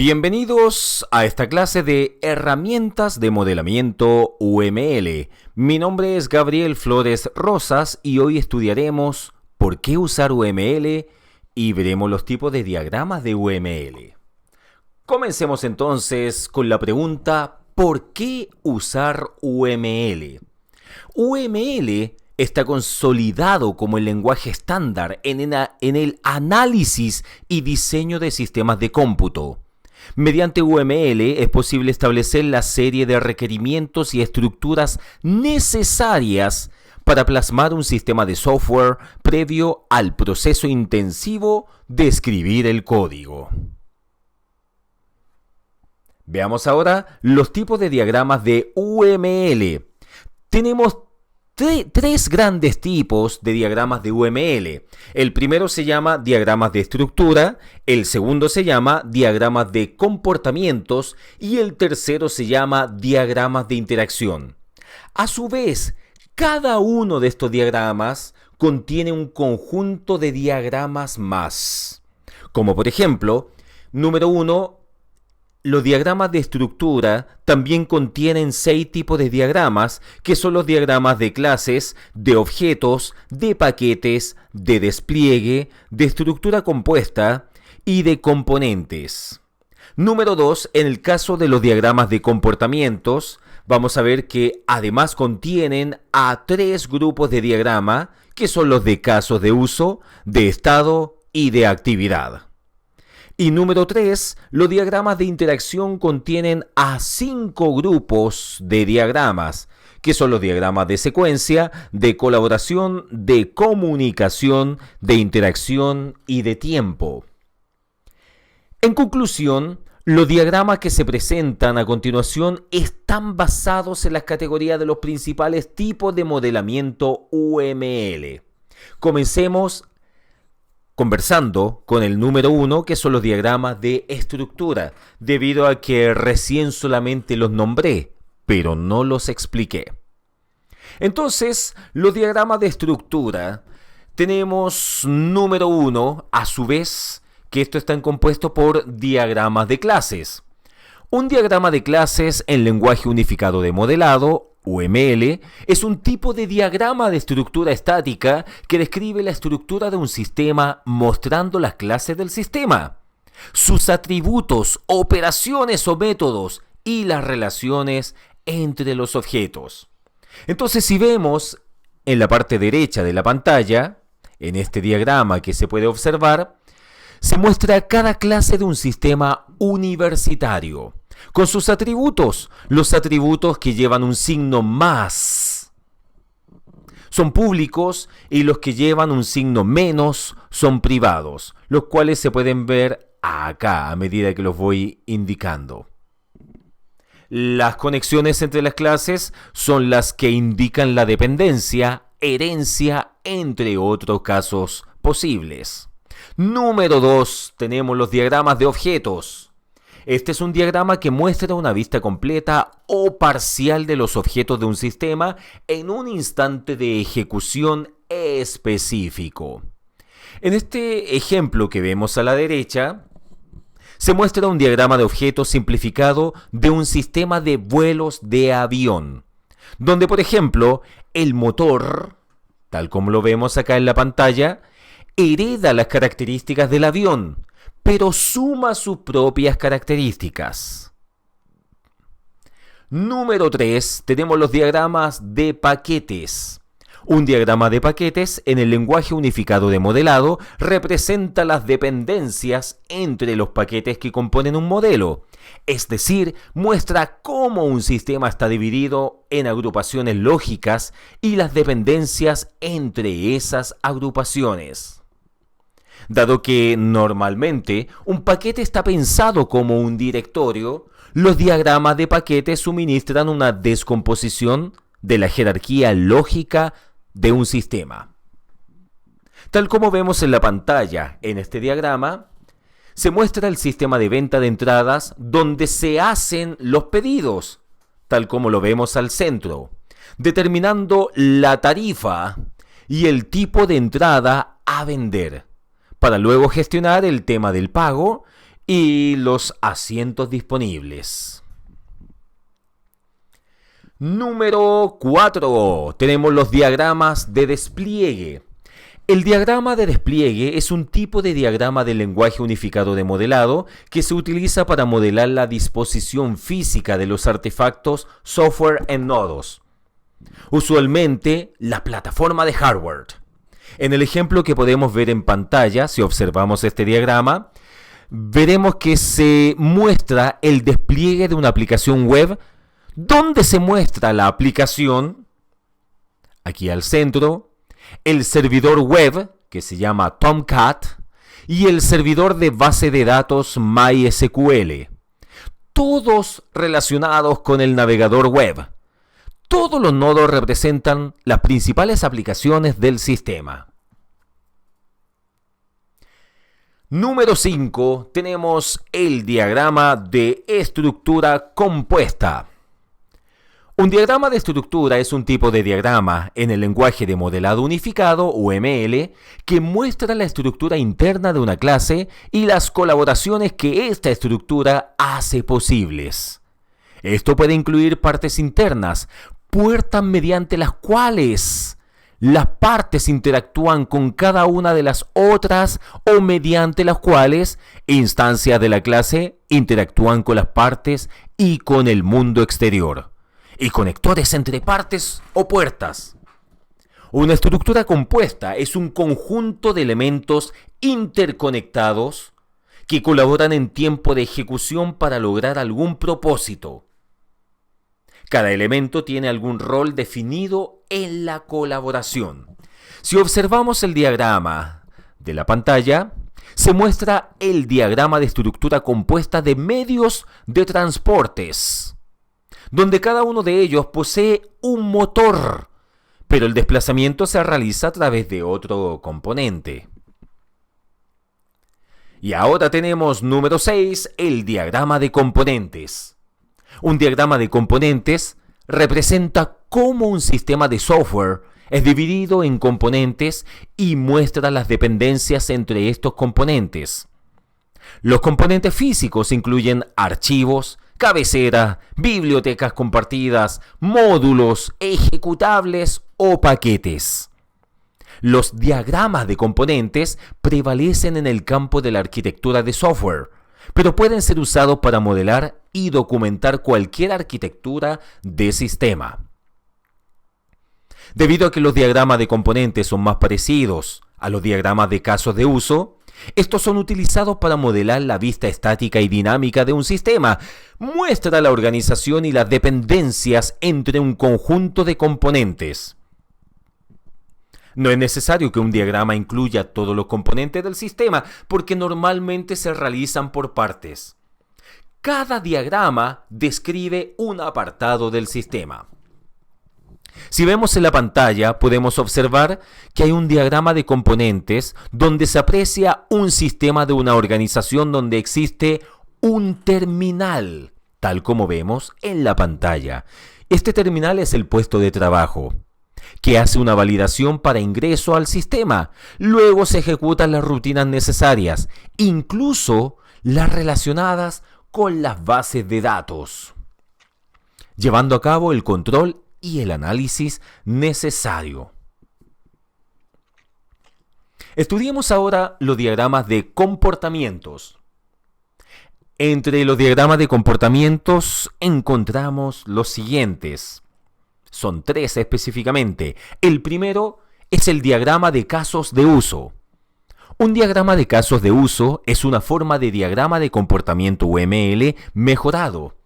Bienvenidos a esta clase de herramientas de modelamiento UML. Mi nombre es Gabriel Flores Rosas y hoy estudiaremos por qué usar UML y veremos los tipos de diagramas de UML. Comencemos entonces con la pregunta ¿por qué usar UML? UML está consolidado como el lenguaje estándar en el análisis y diseño de sistemas de cómputo. Mediante UML es posible establecer la serie de requerimientos y estructuras necesarias para plasmar un sistema de software previo al proceso intensivo de escribir el código. Veamos ahora los tipos de diagramas de UML. Tenemos tres grandes tipos de diagramas de UML. El primero se llama diagramas de estructura, el segundo se llama diagramas de comportamientos y el tercero se llama diagramas de interacción. A su vez, cada uno de estos diagramas contiene un conjunto de diagramas más. Como por ejemplo, número 1, los diagramas de estructura también contienen 6 tipos de diagramas, que son los diagramas de clases, de objetos, de paquetes, de despliegue, de estructura compuesta y de componentes. Número 2, en el caso de los diagramas de comportamientos, vamos a ver que además contienen a 3 grupos de diagrama, que son los de casos de uso, de estado y de actividad. Y número 3, los diagramas de interacción contienen a 5 grupos de diagramas, que son los diagramas de secuencia, de colaboración, de comunicación, de interacción y de tiempo. En conclusión, los diagramas que se presentan a continuación están basados en las categorías de los principales tipos de modelamiento UML. Comencemos conversando con el número 1, que son los diagramas de estructura, debido a que recién solamente los nombré, pero no los expliqué. Entonces, los diagramas de estructura, tenemos número 1, a su vez, que estos están compuestos por diagramas de clases. Un diagrama de clases en lenguaje unificado de modelado, UML, es un tipo de diagrama de estructura estática que describe la estructura de un sistema mostrando las clases del sistema, sus atributos, operaciones o métodos y las relaciones entre los objetos. Entonces, si vemos en la parte derecha de la pantalla, en este diagrama que se puede observar, se muestra cada clase de un sistema universitario, con sus atributos. Los atributos que llevan un signo más son públicos y los que llevan un signo menos son privados, los cuales se pueden ver acá a medida que los voy indicando. Las conexiones entre las clases son las que indican la dependencia, herencia, entre otros casos posibles. Número 2, tenemos los diagramas de objetos. Este es un diagrama que muestra una vista completa o parcial de los objetos de un sistema en un instante de ejecución específico. En este ejemplo que vemos a la derecha, se muestra un diagrama de objetos simplificado de un sistema de vuelos de avión, donde, por ejemplo, el motor, tal como lo vemos acá en la pantalla, hereda las características del avión, pero suma sus propias características. Número 3, tenemos los diagramas de paquetes. Un diagrama de paquetes en el lenguaje unificado de modelado representa las dependencias entre los paquetes que componen un modelo, es decir, muestra cómo un sistema está dividido en agrupaciones lógicas y las dependencias entre esas agrupaciones. Dado que normalmente un paquete está pensado como un directorio, los diagramas de paquetes suministran una descomposición de la jerarquía lógica de un sistema. Tal como vemos en la pantalla, en este diagrama, se muestra el sistema de venta de entradas donde se hacen los pedidos, tal como lo vemos al centro, determinando la tarifa y el tipo de entrada a vender, para luego gestionar el tema del pago y los asientos disponibles. Número 4. Tenemos los diagramas de despliegue. El diagrama de despliegue es un tipo de diagrama del lenguaje unificado de modelado que se utiliza para modelar la disposición física de los artefactos, software en nodos. Usualmente, la plataforma de hardware. En el ejemplo que podemos ver en pantalla, si observamos este diagrama, veremos que se muestra el despliegue de una aplicación web donde se muestra la aplicación, aquí al centro, el servidor web, que se llama Tomcat, y el servidor de base de datos MySQL, todos relacionados con el navegador web. Todos los nodos representan las principales aplicaciones del sistema. Número 5, tenemos el diagrama de estructura compuesta. Un diagrama de estructura es un tipo de diagrama en el lenguaje de modelado unificado, UML, que muestra la estructura interna de una clase y las colaboraciones que esta estructura hace posibles. Esto puede incluir partes internas, puertas mediante las cuales las partes interactúan con cada una de las otras o mediante las cuales instancias de la clase interactúan con las partes y con el mundo exterior. Y conectores entre partes o puertas. Una estructura compuesta es un conjunto de elementos interconectados que colaboran en tiempo de ejecución para lograr algún propósito. Cada elemento tiene algún rol definido en la colaboración. Si observamos el diagrama de la pantalla, se muestra el diagrama de estructura compuesta de medios de transportes, donde cada uno de ellos posee un motor, pero el desplazamiento se realiza a través de otro componente. Y ahora tenemos número 6, el diagrama de componentes. Un diagrama de componentes representa cómo un sistema de software es dividido en componentes y muestra las dependencias entre estos componentes. Los componentes físicos incluyen archivos, cabeceras, bibliotecas compartidas, módulos, ejecutables o paquetes. Los diagramas de componentes prevalecen en el campo de la arquitectura de software, pero pueden ser usados para modelar y documentar cualquier arquitectura de sistema. Debido a que los diagramas de componentes son más parecidos a los diagramas de casos de uso, estos son utilizados para modelar la vista estática y dinámica de un sistema. Muestra la organización y las dependencias entre un conjunto de componentes. No es necesario que un diagrama incluya todos los componentes del sistema, porque normalmente se realizan por partes. Cada diagrama describe un apartado del sistema. Si vemos en la pantalla, podemos observar que hay un diagrama de componentes donde se aprecia un sistema de una organización donde existe un terminal, tal como vemos en la pantalla. Este terminal es el puesto de trabajo, que hace una validación para ingreso al sistema. Luego se ejecutan las rutinas necesarias, incluso las relacionadas con las bases de datos, llevando a cabo el control y el análisis necesario. Estudiemos ahora los diagramas de comportamientos. Entre los diagramas de comportamientos encontramos los siguientes. Son 3 específicamente. El primero es el diagrama de casos de uso. Un diagrama de casos de uso es una forma de diagrama de comportamiento UML mejorado,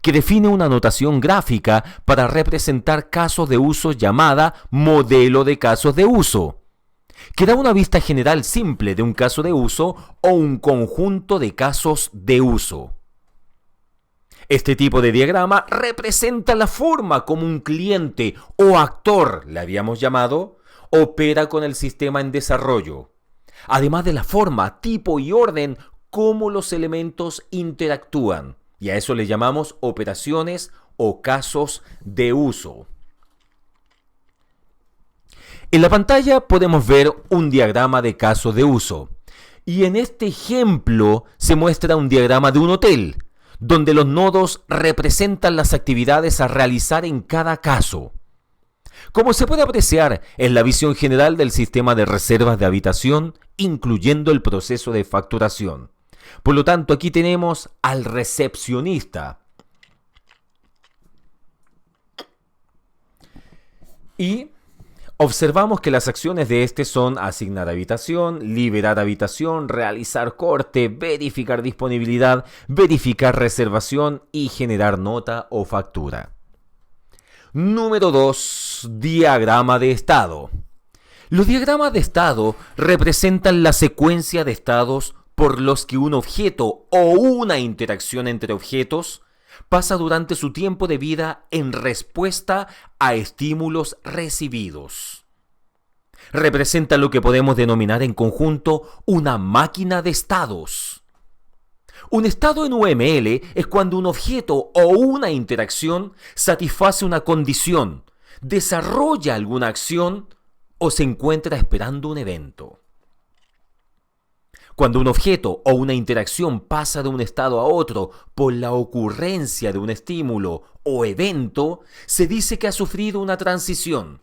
que define una notación gráfica para representar casos de uso llamada modelo de casos de uso, que da una vista general simple de un caso de uso o un conjunto de casos de uso. Este tipo de diagrama representa la forma como un cliente o actor, le habíamos llamado, opera con el sistema en desarrollo, además de la forma, tipo y orden cómo los elementos interactúan. Y a eso le llamamos operaciones o casos de uso. En la pantalla podemos ver un diagrama de casos de uso. Y en este ejemplo se muestra un diagrama de un hotel, donde los nodos representan las actividades a realizar en cada caso. Como se puede apreciar, es la visión general del sistema de reservas de habitación, incluyendo el proceso de facturación. Por lo tanto, aquí tenemos al recepcionista. Y observamos que las acciones de este son asignar habitación, liberar habitación, realizar corte, verificar disponibilidad, verificar reservación y generar nota o factura. Número 2. Diagrama de estado. Los diagramas de estado representan la secuencia de estados por los que un objeto o una interacción entre objetos pasa durante su tiempo de vida en respuesta a estímulos recibidos. Representa lo que podemos denominar en conjunto una máquina de estados. Un estado en UML es cuando un objeto o una interacción satisface una condición, desarrolla alguna acción o se encuentra esperando un evento. Cuando un objeto o una interacción pasa de un estado a otro por la ocurrencia de un estímulo o evento, se dice que ha sufrido una transición.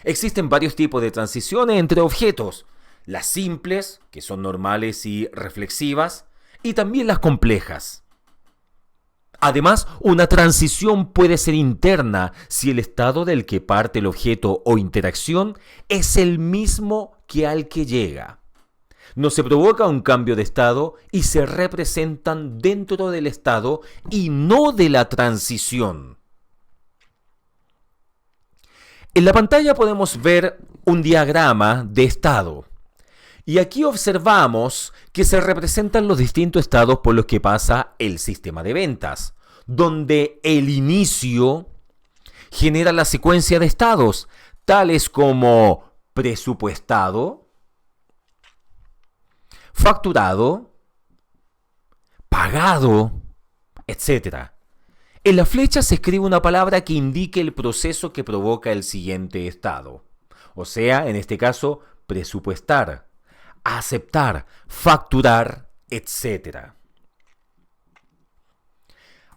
Existen varios tipos de transiciones entre objetos, las simples, que son normales y reflexivas, y también las complejas. Además, una transición puede ser interna si el estado del que parte el objeto o interacción es el mismo que al que llega. No se provoca un cambio de estado y se representan dentro del estado y no de la transición. En la pantalla podemos ver un diagrama de estado. Y aquí observamos que se representan los distintos estados por los que pasa el sistema de ventas, donde el inicio genera la secuencia de estados, tales como presupuestado, facturado, pagado, etc. En la flecha se escribe una palabra que indique el proceso que provoca el siguiente estado. O sea, en este caso, presupuestar, aceptar, facturar, etc.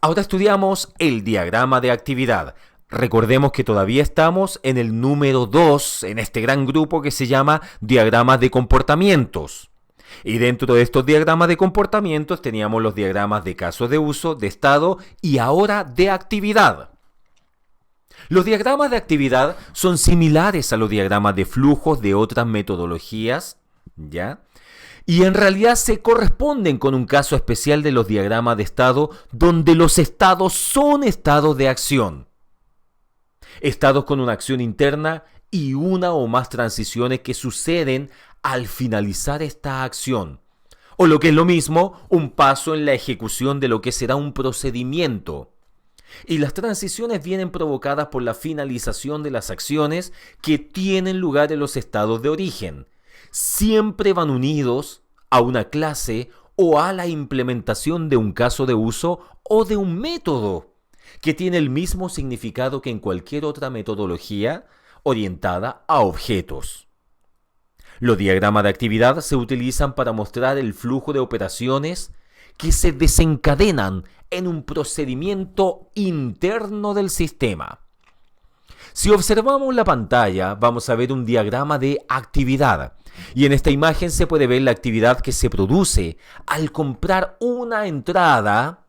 Ahora estudiamos el diagrama de actividad. Recordemos que todavía estamos en el número 2 en este gran grupo que se llama diagramas de comportamientos. Y dentro de estos diagramas de comportamientos teníamos los diagramas de casos de uso, de estado y ahora de actividad. Los diagramas de actividad son similares a los diagramas de flujos de otras metodologías, ¿ya? Y en realidad se corresponden con un caso especial de los diagramas de estado donde los estados son estados de acción. Estados con una acción interna y una o más transiciones que suceden al finalizar esta acción. O lo que es lo mismo, un paso en la ejecución de lo que será un procedimiento. Y las transiciones vienen provocadas por la finalización de las acciones que tienen lugar en los estados de origen. Siempre van unidos a una clase o a la implementación de un caso de uso o de un método, que tiene el mismo significado que en cualquier otra metodología orientada a objetos. Los diagramas de actividad se utilizan para mostrar el flujo de operaciones que se desencadenan en un procedimiento interno del sistema. Si observamos la pantalla, vamos a ver un diagrama de actividad. Y en esta imagen se puede ver la actividad que se produce al comprar una entrada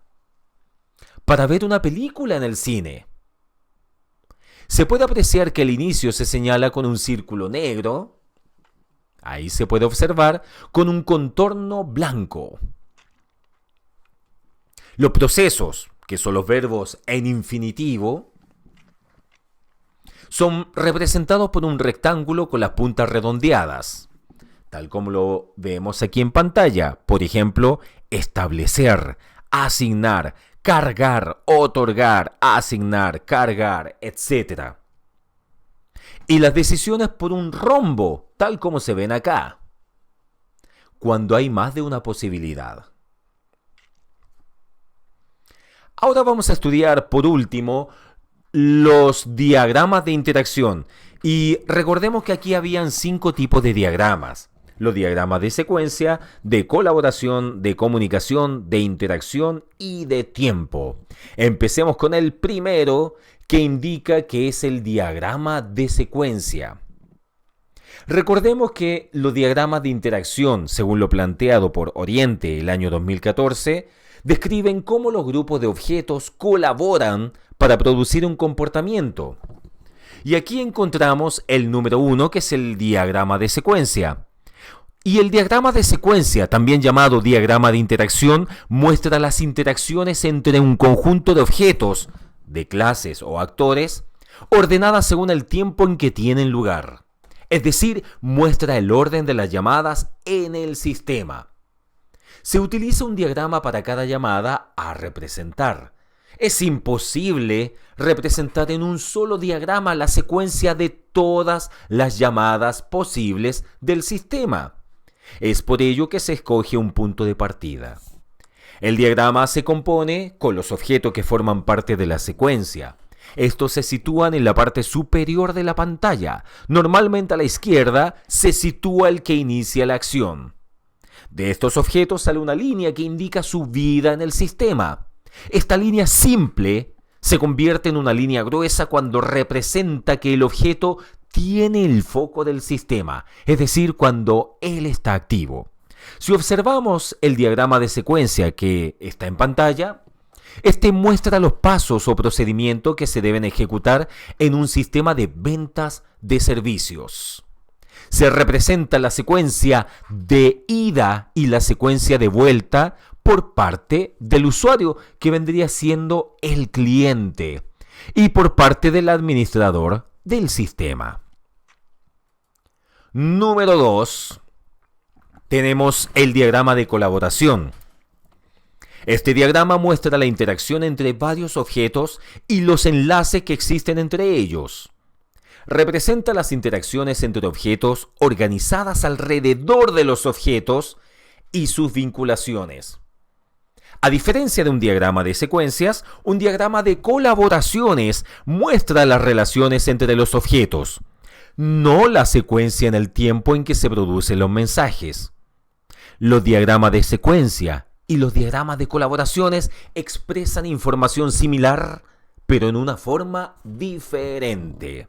para ver una película en el cine. Se puede apreciar que el inicio se señala con un círculo negro. Ahí se puede observar con un contorno blanco. Los procesos, que son los verbos en infinitivo, son representados por un rectángulo con las puntas redondeadas, tal como lo vemos aquí en pantalla. Por ejemplo, establecer, asignar, cargar, otorgar, asignar, cargar, etc. Y las decisiones por un rombo, tal como se ven acá, cuando hay más de una posibilidad. Ahora vamos a estudiar, por último, los diagramas de interacción. Y recordemos que aquí habían 5 tipos de diagramas. los diagramas de secuencia, de colaboración, de comunicación, de interacción y de tiempo. Empecemos con el primero, que indica que es el diagrama de secuencia. Recordemos que los diagramas de interacción, según lo planteado por Oriente el año 2014, describen cómo los grupos de objetos colaboran para producir un comportamiento. Y aquí encontramos el número 1, que es el diagrama de secuencia. Y el diagrama de secuencia, también llamado diagrama de interacción, muestra las interacciones entre un conjunto de objetos, de clases o actores, ordenadas según el tiempo en que tienen lugar. Es decir, muestra el orden de las llamadas en el sistema. Se utiliza un diagrama para cada llamada a representar. Es imposible representar en un solo diagrama la secuencia de todas las llamadas posibles del sistema. Es por ello que se escoge un punto de partida. El diagrama se compone con los objetos que forman parte de la secuencia. Estos se sitúan en la parte superior de la pantalla. Normalmente a la izquierda se sitúa el que inicia la acción. De estos objetos sale una línea que indica su vida en el sistema. Esta línea simple se convierte en una línea gruesa cuando representa que el objeto tiene el foco del sistema, es decir, cuando él está activo. Si observamos el diagrama de secuencia que está en pantalla, este muestra los pasos o procedimientos que se deben ejecutar en un sistema de ventas de servicios. Se representa la secuencia de ida y la secuencia de vuelta por parte del usuario, que vendría siendo el cliente, y por parte del administrador del sistema. Número 2. Tenemos el diagrama de colaboración. Este diagrama muestra la interacción entre varios objetos y los enlaces que existen entre ellos. Representa las interacciones entre objetos organizadas alrededor de los objetos y sus vinculaciones. A diferencia de un diagrama de secuencias, un diagrama de colaboraciones muestra las relaciones entre los objetos, no la secuencia en el tiempo en que se producen los mensajes. Los diagramas de secuencia y los diagramas de colaboraciones expresan información similar, pero en una forma diferente.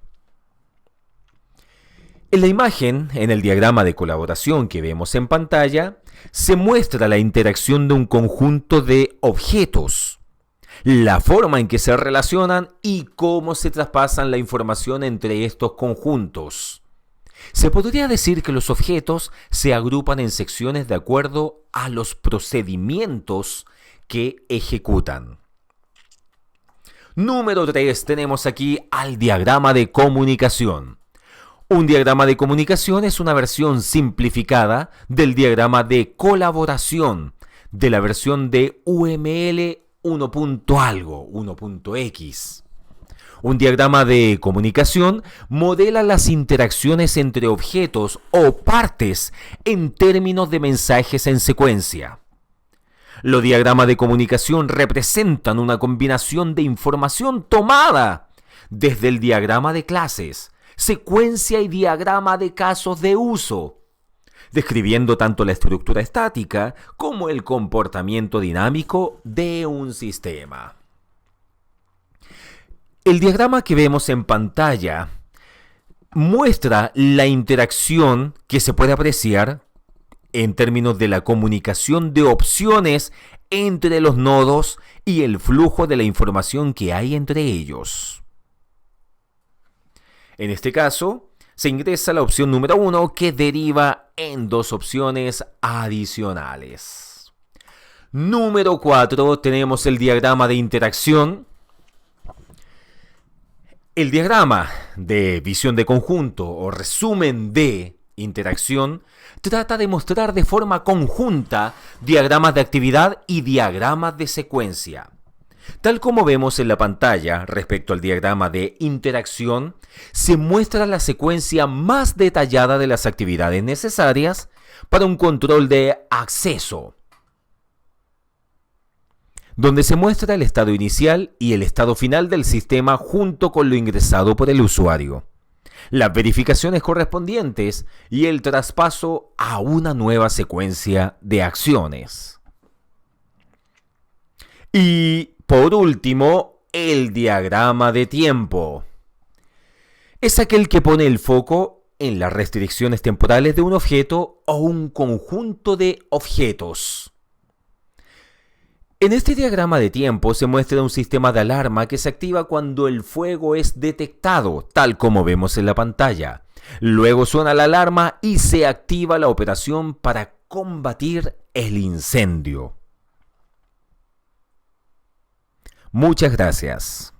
En la imagen, en el diagrama de colaboración que vemos en pantalla, se muestra la interacción de un conjunto de objetos, la forma en que se relacionan y cómo se traspasan la información entre estos conjuntos. Se podría decir que los objetos se agrupan en secciones de acuerdo a los procedimientos que ejecutan. Número 3, tenemos aquí al diagrama de comunicación. Un diagrama de comunicación es una versión simplificada del diagrama de colaboración, de la versión de UML 1.x. Un diagrama de comunicación modela las interacciones entre objetos o partes en términos de mensajes en secuencia. Los diagramas de comunicación representan una combinación de información tomada desde el diagrama de clases, secuencia y diagrama de casos de uso, describiendo tanto la estructura estática como el comportamiento dinámico de un sistema. El diagrama que vemos en pantalla muestra la interacción que se puede apreciar en términos de la comunicación de opciones entre los nodos y el flujo de la información que hay entre ellos. En este caso, se ingresa la opción número 1, que deriva en dos opciones adicionales. Número 4, tenemos el diagrama de interacción. El diagrama de visión de conjunto o resumen de interacción trata de mostrar de forma conjunta diagramas de actividad y diagramas de secuencia. Tal como vemos en la pantalla, respecto al diagrama de interacción, se muestra la secuencia más detallada de las actividades necesarias para un control de acceso, donde se muestra el estado inicial y el estado final del sistema junto con lo ingresado por el usuario. las verificaciones correspondientes y el traspaso a una nueva secuencia de acciones. Y por último, el diagrama de tiempo. Es aquel que pone el foco en las restricciones temporales de un objeto o un conjunto de objetos. En este diagrama de tiempo se muestra un sistema de alarma que se activa cuando el fuego es detectado, tal como vemos en la pantalla. Luego suena la alarma y se activa la operación para combatir el incendio. Muchas gracias.